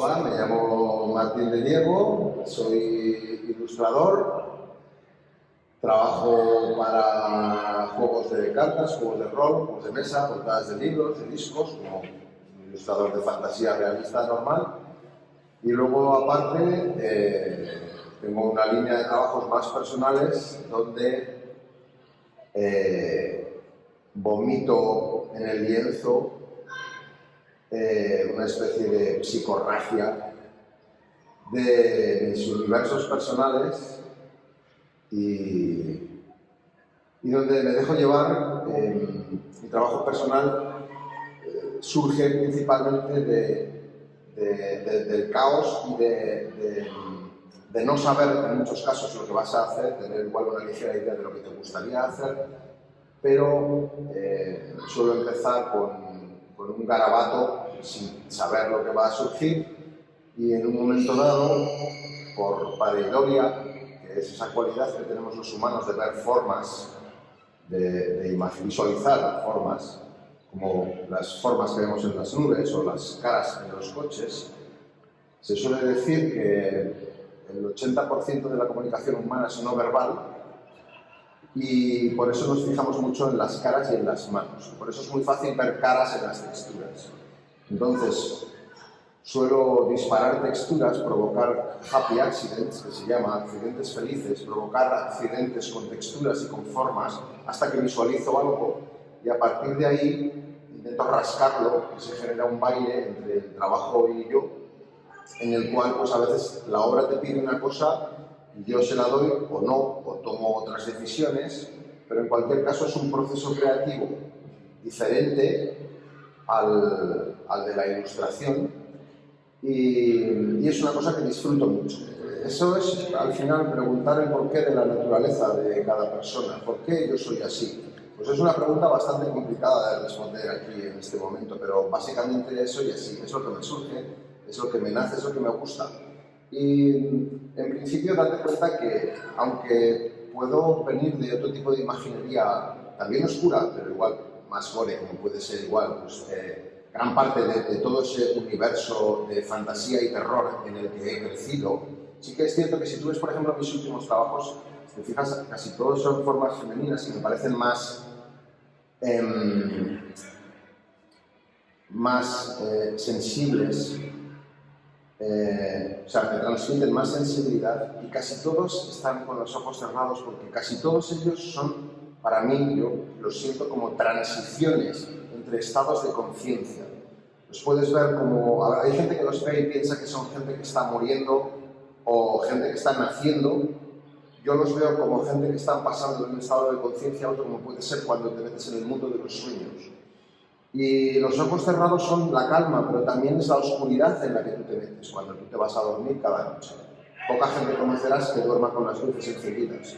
Hola, me llamo Martín de Diego, soy ilustrador, trabajo para juegos de cartas, juegos de rol, juegos de mesa, portadas de libros, de discos, como un ilustrador de fantasía realista normal. Y luego, aparte, tengo una línea de trabajos más personales donde vomito en el lienzo una especie de psicorragia de mis universos personales y donde me dejo llevar. Mi trabajo personal surge principalmente del caos y de no saber en muchos casos lo que vas a hacer, tener igual una ligera idea de lo que te gustaría hacer, pero suelo empezar con un garabato sin saber lo que va a surgir, y en un momento dado, por pareidolia, que es esa cualidad que tenemos los humanos de ver formas, de visualizar formas, como las formas que vemos en las nubes o las caras en los coches, se suele decir que el 80% de la comunicación humana es no verbal, y por eso nos fijamos mucho en las caras y en las manos. Por eso es muy fácil ver caras en las texturas. Entonces, suelo disparar texturas, provocar happy accidents, que se llama accidentes felices, provocar accidentes con texturas y con formas hasta que visualizo algo, y a partir de ahí intento rascarlo, y se genera un baile entre el trabajo y yo, en el cual pues a veces la obra te pide una cosa y yo se la doy o no, o tomo otras decisiones, pero en cualquier caso es un proceso creativo diferente al de la ilustración, y es una cosa que disfruto mucho. Eso es, al final, preguntar el porqué de la naturaleza de cada persona. ¿Por qué yo soy así? Pues es una pregunta bastante complicada de responder aquí en este momento, pero básicamente soy así, es lo que me surge, es lo que me nace, es lo que me gusta. Y en principio date cuenta que, aunque puedo venir de otro tipo de imaginería también oscura, pero igual más gore, como puede ser igual, pues, gran parte de todo ese universo de fantasía y terror en el que he crecido, sí que es cierto que si tú ves, por ejemplo, mis últimos trabajos, si te fijas, casi todos son formas femeninas y me parecen más sensibles, o sea, me transmiten más sensibilidad, y casi todos están con los ojos cerrados, porque casi todos ellos son, para mí, yo los siento como transiciones entre estados de conciencia. Los puedes ver como, hay gente que los ve y piensa que son gente que está muriendo o gente que está naciendo. Yo los veo como gente que están pasando de un estado de conciencia a otro, como puede ser cuando te metes en el mundo de los sueños. Y los ojos cerrados son la calma, pero también es la oscuridad en la que tú te metes cuando tú te vas a dormir cada noche. Poca gente conocerás que duerma con las luces encendidas.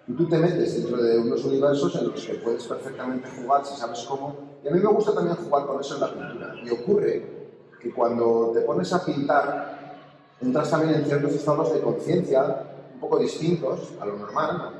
Y tú te metes dentro de unos universos en los que puedes perfectamente jugar si sabes cómo. Y a mí me gusta también jugar con eso en la pintura. Y ocurre que cuando te pones a pintar, entras también en ciertos estados de conciencia un poco distintos a lo normal, ¿no?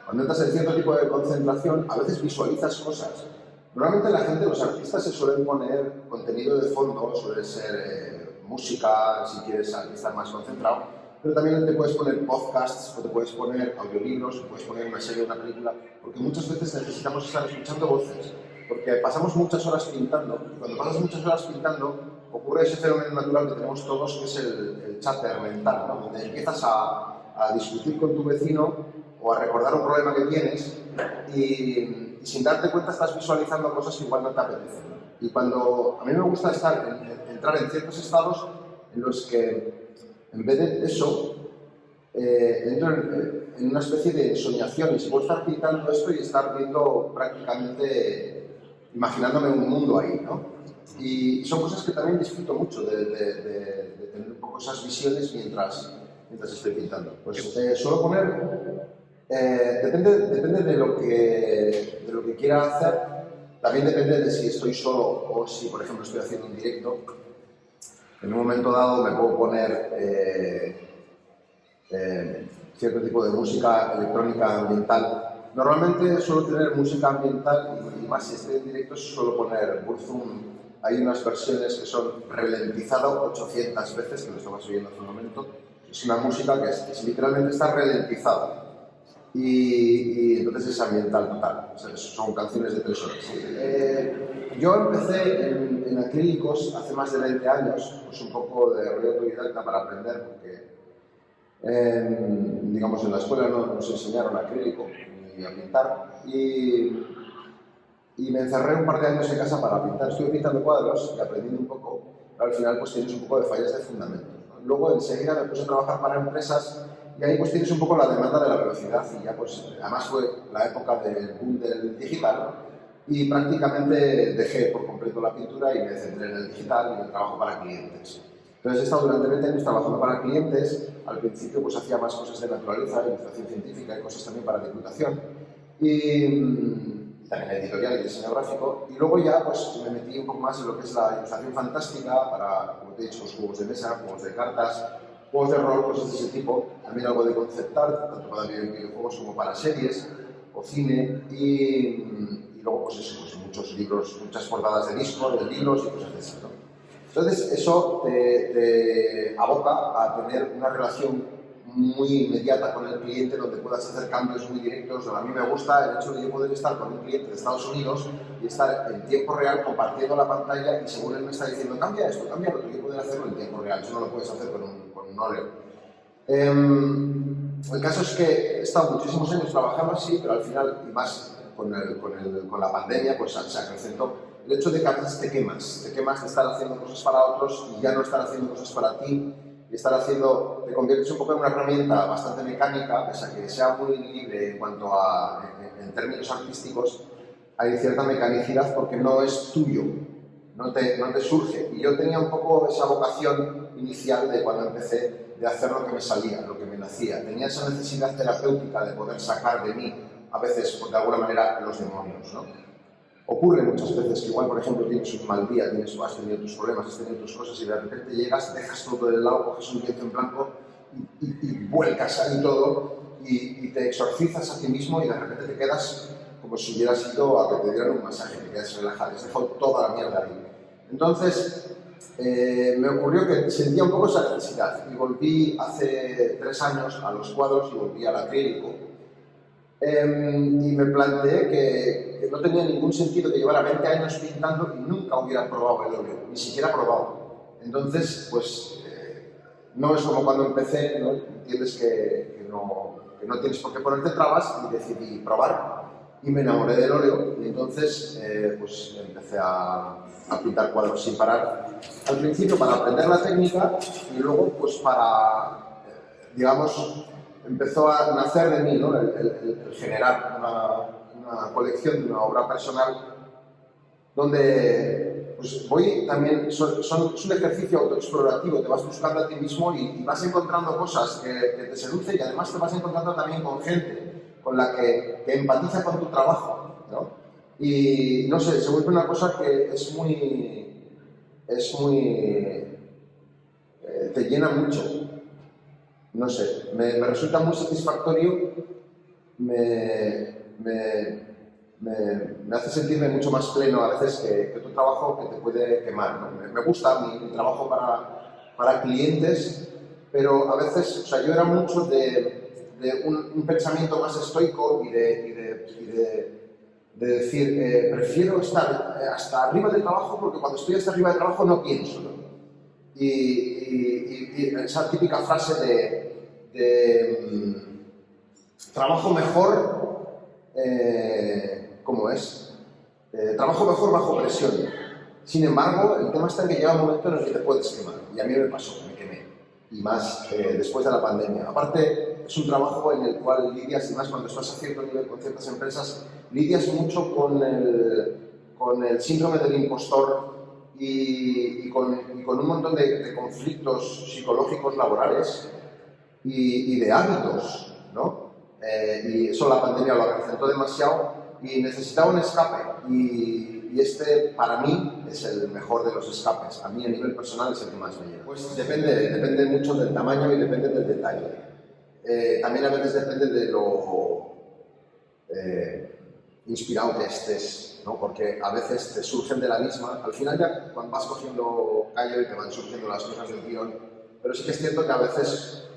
Cuando entras en cierto tipo de concentración, a veces visualizas cosas. Normalmente la gente, los artistas, se suelen poner contenido de fondo, suele ser música, si quieres estar más concentrado, pero también te puedes poner podcasts, o te puedes poner audiolibros, o puedes poner una serie o una película, porque muchas veces necesitamos estar escuchando voces, porque pasamos muchas horas pintando, y cuando pasas muchas horas pintando, ocurre ese fenómeno natural que tenemos todos, que es el chatter mental, ¿no? Donde empiezas a discutir con tu vecino o a recordar un problema que tienes, y sin darte cuenta estás visualizando cosas que igual no te apetecen. Y cuando a mí me gusta entrar en ciertos estados en los que, en vez de eso, entro en una especie de soñación, y si puedo estar pintando esto y estar viendo prácticamente, imaginándome un mundo ahí, ¿no? Y son cosas que también disfruto mucho de tener un poco esas visiones mientras estoy pintando. Pues suelo poner, depende de lo que quiera hacer, también depende de si estoy solo o si, por ejemplo, estoy haciendo un directo. En un momento dado me puedo poner cierto tipo de música electrónica ambiental. Normalmente suelo tener música ambiental, y más si estoy en directo suelo poner Burzum hay unas versiones que son ralentizadas 800 veces, que lo estabas oyendo hace un momento. Es una música que literalmente está ralentizada. Y entonces es ambiental total, o sea, son canciones de 3 horas. Yo empecé en acrílicos hace más de 20 años, pues un poco de rollo autodidacta para aprender, porque digamos en la escuela no nos enseñaron acrílico ni a pintar, y me encerré un par de años en casa para pintar. Estuve pintando cuadros y aprendiendo un poco, pero al final pues tienes un poco de fallas de fundamentos, ¿no? Luego enseguida me puse a trabajar para empresas. Y ahí pues tienes un poco la demanda de la velocidad y ya pues además fue la época del boom del digital y prácticamente dejé por completo la pintura y me centré en el digital y en el trabajo para clientes. Entonces he estado durante 20 años trabajando para clientes. Al principio pues hacía más cosas de naturaleza, ilustración científica y cosas también para divulgación y también editorial y diseño gráfico, y luego ya pues me metí un poco más en lo que es la ilustración fantástica para, como te he dicho, los juegos de mesa, juegos de cartas, juegos de rol, cosas de ese tipo, también algo de concept art, tanto para videojuegos como para series o cine, y luego pues eso, pues muchos libros, muchas portadas de discos, de libros y cosas de eso, ¿no? Entonces eso te aboca a tener una relación muy inmediata con el cliente donde puedas hacer cambios muy directos. A mí me gusta el hecho de yo poder estar con un cliente de Estados Unidos y estar en tiempo real compartiendo la pantalla y según él me está diciendo cambia esto, cambia lo otro, yo poder hacerlo en tiempo real. Eso no lo puedes hacer con un óleo. El caso es que he estado muchísimos años trabajando así, pero al final, y más con la pandemia, pues se acrecentó el hecho de que a veces te quemas de estar haciendo cosas para otros y ya no estar haciendo cosas para ti. Y te conviertes un poco en una herramienta bastante mecánica, pese a que sea muy libre en cuanto a, en términos artísticos, hay cierta mecanicidad porque no es tuyo, no te surge. Y yo tenía un poco esa vocación inicial de cuando empecé de hacer lo que me salía, lo que me nacía. Tenía esa necesidad terapéutica de poder sacar de mí, a veces, de alguna manera, los demonios, ¿no? Ocurre muchas veces que igual, por ejemplo, tienes un mal día, has tenido tus problemas, has tenido tus cosas y de repente llegas, dejas todo de lado, coges un lienzo en blanco y vuelcas ahí todo y te exorcizas a ti mismo y de repente te quedas como si hubieras ido a que te dieran un masaje, te quedas relajado, has dejado toda la mierda ahí. Entonces, me ocurrió que sentía un poco esa necesidad y volví hace 3 años a los cuadros y volví al acrílico. Y me planteé que no tenía ningún sentido que llevara 20 años pintando y nunca hubiera probado el óleo, ni siquiera probado. Entonces, pues, no es como cuando empecé, ¿no? Entiendes que no tienes por qué ponerte trabas y decidí probar y me enamoré del óleo y entonces pues empecé a pintar cuadros sin parar. Al principio para aprender la técnica y luego pues para, digamos, empezó a nacer de mí, ¿no? el generar una colección de una obra personal donde pues, voy también, es un ejercicio autoexplorativo, te vas buscando a ti mismo y vas encontrando cosas que te seducen y además te vas encontrando también con gente con la que empatiza con tu trabajo, ¿no? Y no sé, se vuelve una cosa que es muy te llena mucho. No sé, me resulta muy satisfactorio, me hace sentirme mucho más pleno a veces que otro trabajo que te puede quemar, ¿no? Me gusta mi trabajo para clientes, pero a veces, o sea, yo era mucho de un pensamiento más estoico y de decir, prefiero estar hasta arriba del trabajo porque cuando estoy hasta arriba del trabajo no pienso, ¿no? Y esa típica frase de trabajo mejor, ¿cómo es? Trabajo mejor bajo presión. Sin embargo, el tema está en que llega un momento en el que te puedes quemar. Y a mí me pasó, me quemé. Y más después de la pandemia. Aparte, es un trabajo en el cual lidias, y más cuando estás a cierto nivel con ciertas empresas, lidias mucho con el síndrome del impostor y con un montón de conflictos psicológicos laborales y de hábitos, ¿no? Y eso la pandemia lo acrecentó demasiado y necesitaba un escape y este para mí es el mejor de los escapes. A mí a nivel personal es el que más me lleva. Pues depende mucho del tamaño y depende del detalle. También a veces depende de inspirado que estés, ¿no? Porque a veces te surgen de la misma, al final ya cuando vas cogiendo callo y te van surgiendo las cosas del guión, pero sí que es cierto que a veces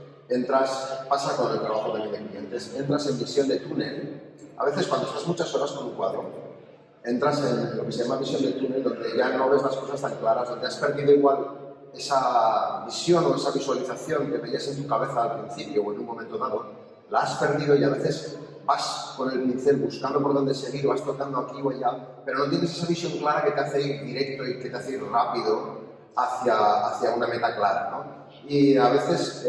pasa con el trabajo también de clientes, entras en visión de túnel, a veces cuando estás muchas horas con un cuadro, entras en lo que se llama visión de túnel, donde ya no ves las cosas tan claras, donde has perdido igual esa visión o esa visualización que veías en tu cabeza al principio o en un momento dado, la has perdido y a veces vas con el pincel buscando por dónde seguir, vas tocando aquí o allá, pero no tienes esa visión clara que te hace ir directo y que te hace ir rápido hacia una meta clara, ¿no? Y a veces,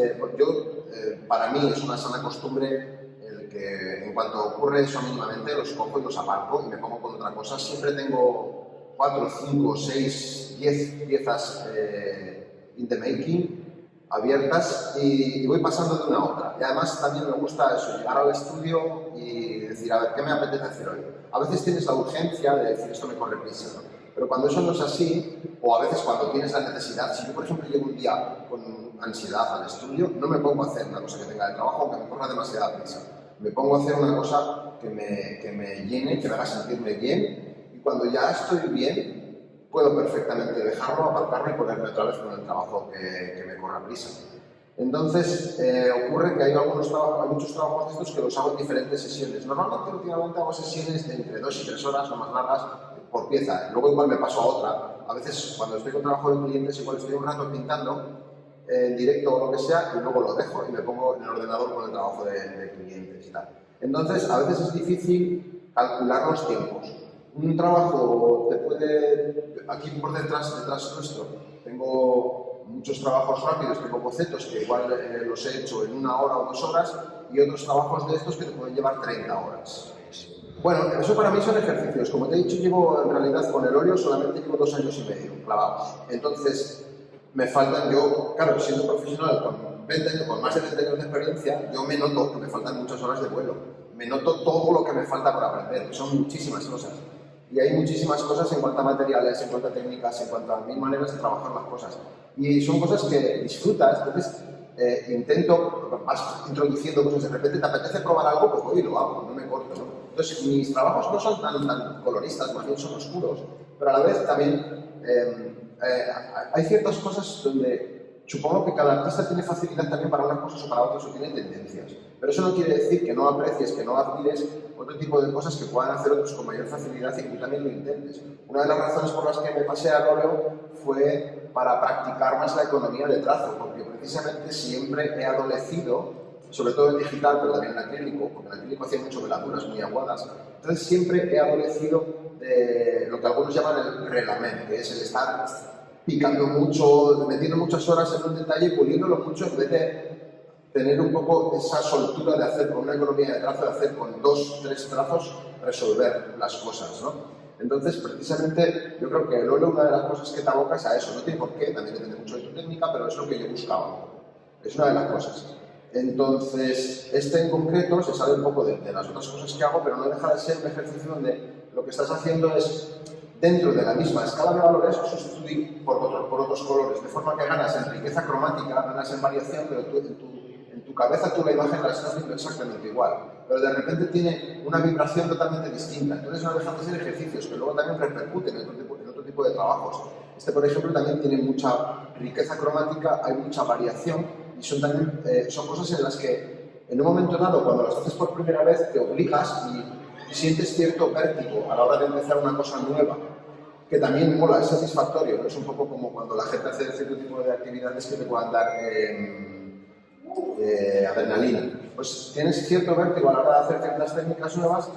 para mí es una sana costumbre el que en cuanto ocurre eso mínimamente, los cojo y los aparco y me pongo con otra cosa. Siempre tengo 4, 5, 6, 10 piezas in the making, abiertas, y voy pasando de una a otra. Y además también me gusta eso, llegar al estudio y decir, a ver, ¿qué me apetece hacer hoy? A veces tienes la urgencia de decir, esto me corre prisa, ¿no? Pero cuando eso no es así, o a veces cuando tienes la necesidad, si yo por ejemplo llego un día con ansiedad al estudio, no me pongo a hacer una cosa que tenga de trabajo aunque me corra demasiada prisa. Me pongo a hacer una cosa que me llene, que me haga sentirme bien, y cuando ya estoy bien, puedo perfectamente dejarlo, aparcarlo y ponerme otra vez con el trabajo que me corra prisa. Entonces, ocurre que hay muchos trabajos de estos que los hago en diferentes sesiones. Normalmente, últimamente hago sesiones de entre 2 y 3 horas o más largas por pieza. Luego igual me paso a otra. A veces, cuando estoy con trabajo de clientes, igual estoy un rato pintando en directo o lo que sea, y luego lo dejo y me pongo en el ordenador con el trabajo de clientes y tal. Entonces, a veces es difícil calcular los tiempos. Un trabajo te puede... Aquí por detrás nuestro, tengo muchos trabajos rápidos, tengo bocetos que igual los he hecho en 1 hora o 2 horas, y otros trabajos de estos que te pueden llevar 30 horas. Bueno, eso para mí son ejercicios. Como te he dicho, llevo en realidad con el óleo solamente llevo 2 años y medio clavados. Entonces, me faltan, claro, siendo profesional con más de 20 años de experiencia, yo me noto que me faltan muchas horas de vuelo. Me noto todo lo que me falta por aprender, que son muchísimas cosas. Y hay muchísimas cosas en cuanto a materiales, en cuanto a técnicas, en cuanto a mil maneras de trabajar las cosas. Y son cosas que disfrutas, entonces vas introduciendo cosas, de repente te apetece probar algo, pues voy y lo hago, no me corto, ¿no? Entonces, mis trabajos no son tan coloristas, más bien son oscuros, pero a la vez también hay ciertas cosas donde supongo que cada artista tiene facilidad también para unas cosas o para otras, o tiene tendencias. Pero eso no quiere decir que no aprecies, que no admires otro tipo de cosas que puedan hacer otros con mayor facilidad y que tú también lo intentes. Una de las razones por las que me pasé al óleo fue para practicar más la economía de trazo, porque precisamente siempre he adolecido, sobre todo en digital, pero también en acrílico, porque en acrílico hacía mucho veladuras muy aguadas. Entonces siempre he adolecido de lo que algunos llaman el relament, que es el estar picando mucho, metiendo muchas horas en un detalle y puliéndolo mucho en vez de tener un poco esa soltura de hacer con una economía de trazo, de hacer con 2, 3 trazos, resolver las cosas, ¿no? Entonces, precisamente, yo creo que el óleo, una de las cosas que te aboca es a eso. No tiene por qué, también depende mucho de tu técnica, pero es lo que yo buscaba. Es una de las cosas. Entonces, este en concreto se sale un poco de las otras cosas que hago, pero no deja de ser un ejercicio donde lo que estás haciendo es, dentro de la misma escala de valores, sustituir por otros colores, de forma que ganas en riqueza cromática, ganas en variación, pero tú, en tu cabeza tú la imagen la estás viendo exactamente igual, pero de repente tiene una vibración totalmente distinta. Entonces no dejan de ser ejercicios que luego también repercuten en otro tipo de trabajos. Este, por ejemplo, también tiene mucha riqueza cromática, hay mucha variación, y son cosas en las que, en un momento dado, cuando las haces por primera vez, te obligas y sientes cierto vértigo a la hora de empezar una cosa nueva, que también mola, es satisfactorio, ¿no? Es un poco como cuando la gente hace cierto tipo de actividades que te puedan dar adrenalina. Pues tienes cierto vértigo a la hora de hacer ciertas técnicas nuevas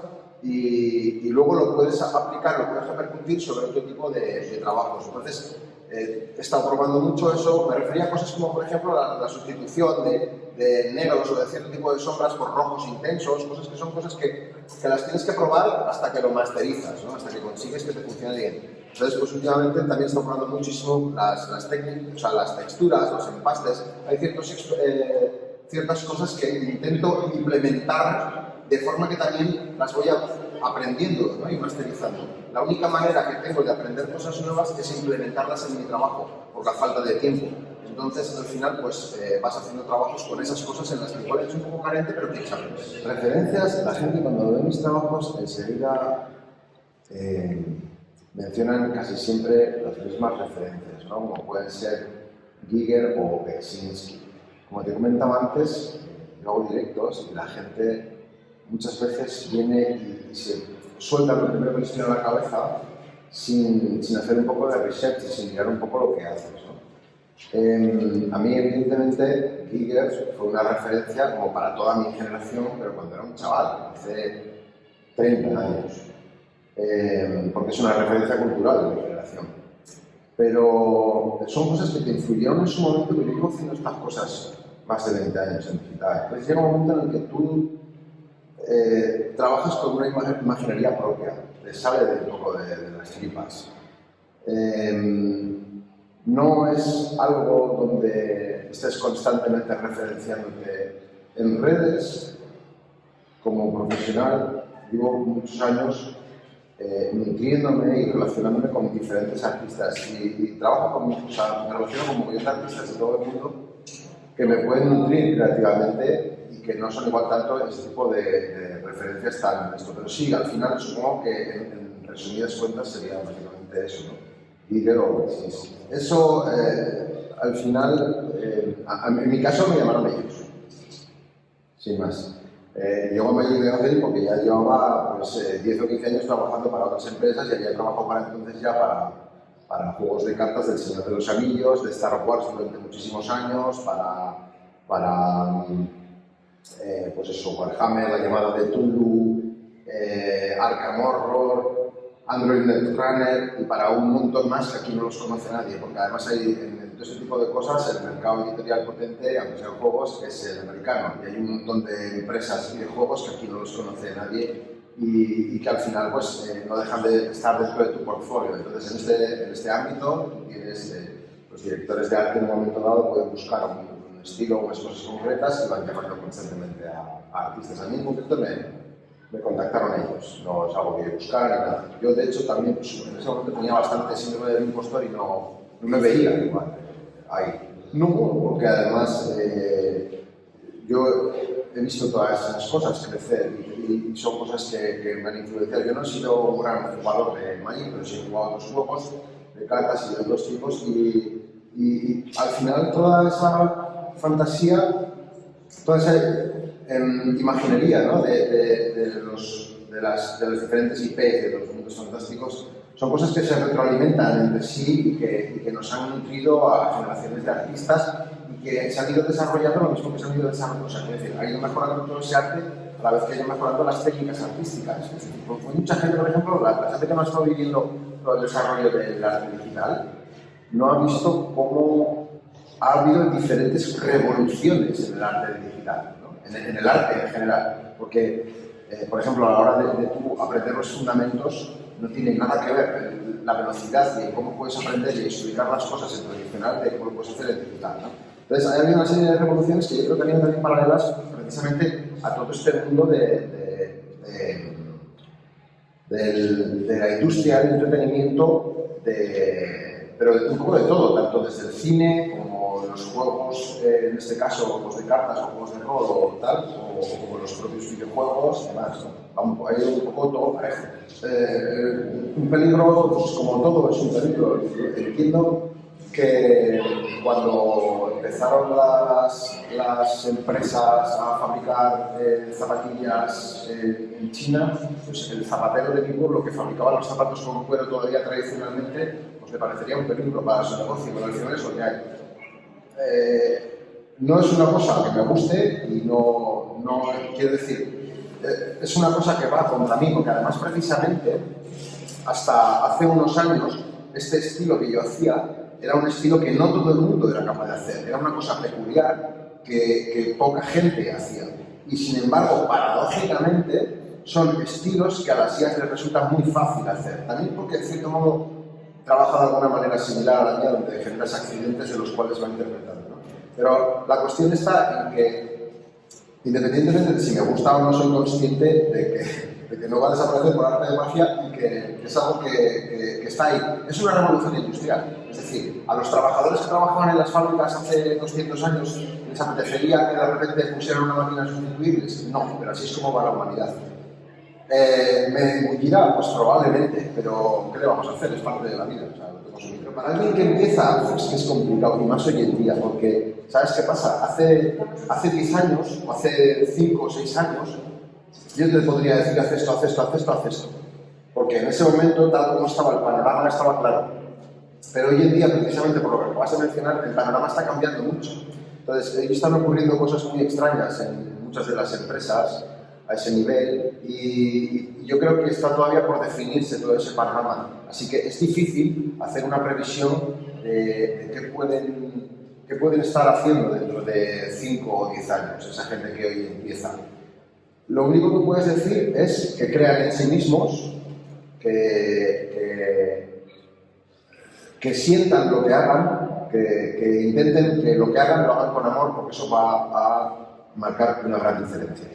y luego lo puedes aplicar, lo puedes repercutir sobre otro tipo de trabajos. Entonces, he estado probando mucho eso. Me refería a cosas como, por ejemplo, la sustitución de negros o de cierto tipo de sombras por rojos intensos, cosas que son cosas que las tienes que probar hasta que lo masterizas, ¿no? Hasta que consigues que te funcione bien. Entonces, pues últimamente también estoy probando muchísimo las técnicas, o sea, las texturas, los empastes. Hay ciertas cosas que intento implementar de forma que también las voy aprendiendo, ¿no? Y masterizando. La única manera que tengo de aprender cosas nuevas es implementarlas en mi trabajo, por la falta de tiempo. Entonces, al final, pues vas haciendo trabajos con esas cosas en las que igual eres un poco carente, pero tienes aprender. Referencias, la gente cuando ve mis trabajos enseguida mencionan casi siempre las mismas referencias, ¿no? Como pueden ser Giger o Beksinski. Como te comentaba antes, yo hago directos y la gente muchas veces viene y se suelta lo primero que les viene a la cabeza sin hacer un poco de research y sin mirar un poco lo que haces, ¿no? A mí, evidentemente, Giger fue una referencia como para toda mi generación, pero cuando era un chaval, hace 30 años. Porque es una referencia cultural de mi generación. Pero son cosas que te influyeron en su momento, que yo llevo haciendo estas cosas más de 20 años en digital. Entonces llega un momento en el que tú trabajas con una imaginería propia, te sale un poco de las tripas. No es algo donde estés constantemente referenciándote en redes. Como profesional, llevo muchos años nutriéndome y relacionándome con diferentes artistas y trabajo con, o sea, me relaciono con muchos artistas de todo el mundo que me pueden nutrir creativamente y que no son igual tanto ese tipo de referencias tan esto, pero sí, al final supongo que en resumidas cuentas sería básicamente eso, ¿no? Giger o Beksinski. Eso al final, en mi caso me llamaron ellos, sin más. Llegó a Magic the Gathering porque ya llevaba pues, 10 o 15 años trabajando para otras empresas y había trabajado para entonces ya para juegos de cartas del Señor de los Anillos, de Star Wars durante muchísimos años, pues eso, Warhammer, La Llamada de Tulu, Arkham Horror, Android Netrunner y para un montón más que aquí no los conoce nadie, porque además hay en todo ese tipo de cosas el mercado editorial potente, aunque sean juegos, es el americano y hay un montón de empresas y de juegos que aquí no los conoce nadie y que al final pues, no dejan de estar dentro de tu portfolio. Entonces en este ámbito tú tienes los directores de arte en un momento dado pueden buscar un estilo, unas cosas concretas y van llamando constantemente a artistas. A mí en concreto me contactaron ellos, no es algo que yo buscara ni nada. Yo de hecho también pues, en ese momento tenía bastante síndrome del impostor y no me veía igual ahí. No, porque además yo he visto todas esas cosas crecer y son cosas que me han influenciado. Yo no he sido un gran jugador de Magic, pero sí he jugado otros juegos de cartas y de otros tipos y al final toda esa fantasía, toda esa imaginería, ¿no? de los diferentes IPs de los mundos fantásticos son cosas que se retroalimentan entre sí y que nos han nutrido a generaciones de artistas y que se han ido desarrollando lo mismo que se han ido desarrollando. O sea, es decir, ha ido mejorando todo ese arte a la vez que ha ido mejorando las técnicas artísticas. Es decir, mucha gente, por ejemplo, la gente que no ha estado viviendo todo el desarrollo del arte digital, no ha visto cómo ha habido diferentes revoluciones en el arte digital, ¿no? En el arte en general. Porque, por ejemplo, a la hora de tú aprender los fundamentos, no tiene nada que ver la velocidad de cómo puedes aprender y explicar las cosas en tradicional de cómo lo puedes hacer en digital, ¿no? Entonces, ha habido una serie de revoluciones que yo creo que han ido también paralelas precisamente a todo este mundo de la industria del entretenimiento, pero un poco de todo, tanto desde el cine como los juegos, en este caso juegos de cartas o juegos de rol o tal, o como los propios videojuegos y demás, ¿no? Ha ido un poco todo parejo. Un peligro, pues como todo es un peligro. Entiendo que cuando empezaron las empresas a fabricar zapatillas en China, pues el zapatero de Ningún, lo que fabricaba los zapatos con cuero todavía tradicionalmente, pues le parecería un peligro para su negocio, pero al final es lo que hay. No es una cosa que me guste y no quiero decir, es una cosa que va contra mí, porque además precisamente hasta hace unos años este estilo que yo hacía era un estilo que no todo el mundo era capaz de hacer, era una cosa peculiar que poca gente hacía. Y sin embargo, paradójicamente, son estilos que a las IAs les resulta muy fácil hacer. También porque, de cierto modo, trabaja de alguna manera similar a la IA, donde generas accidentes de los cuales va interpretando, ¿no? Pero la cuestión está en que, independientemente de si me gusta o no, soy consciente de que no va a desaparecer por arte de magia y que es algo que está ahí. Es una revolución industrial. Es decir, a los trabajadores que trabajaban en las fábricas hace 200 años, ¿les apetecería que de repente pusieran una máquina sustituibles? No, pero así es como va la humanidad. ¿Me engullirá? Pues probablemente, pero ¿qué le vamos a hacer? Es parte de la vida. O sea, pero para alguien que empieza, pues es complicado, y más hoy en día, porque ¿sabes qué pasa? Hace 10 años, o hace 5 o 6 años, yo te podría decir, haz esto, haz esto, haz esto, haz esto. Porque en ese momento, tal como estaba el panorama, estaba claro. Pero hoy en día, precisamente por lo que acabas de mencionar, el panorama está cambiando mucho. Entonces, están ocurriendo cosas muy extrañas en muchas de las empresas a ese nivel y yo creo que está todavía por definirse todo ese panorama. Así que es difícil hacer una previsión de qué pueden estar haciendo dentro de 5 o 10 años esa gente que hoy empieza. Lo único que puedes decir es que crean en sí mismos, que sientan lo que hagan, que intenten que lo que hagan lo hagan con amor, porque eso va a marcar una gran diferencia.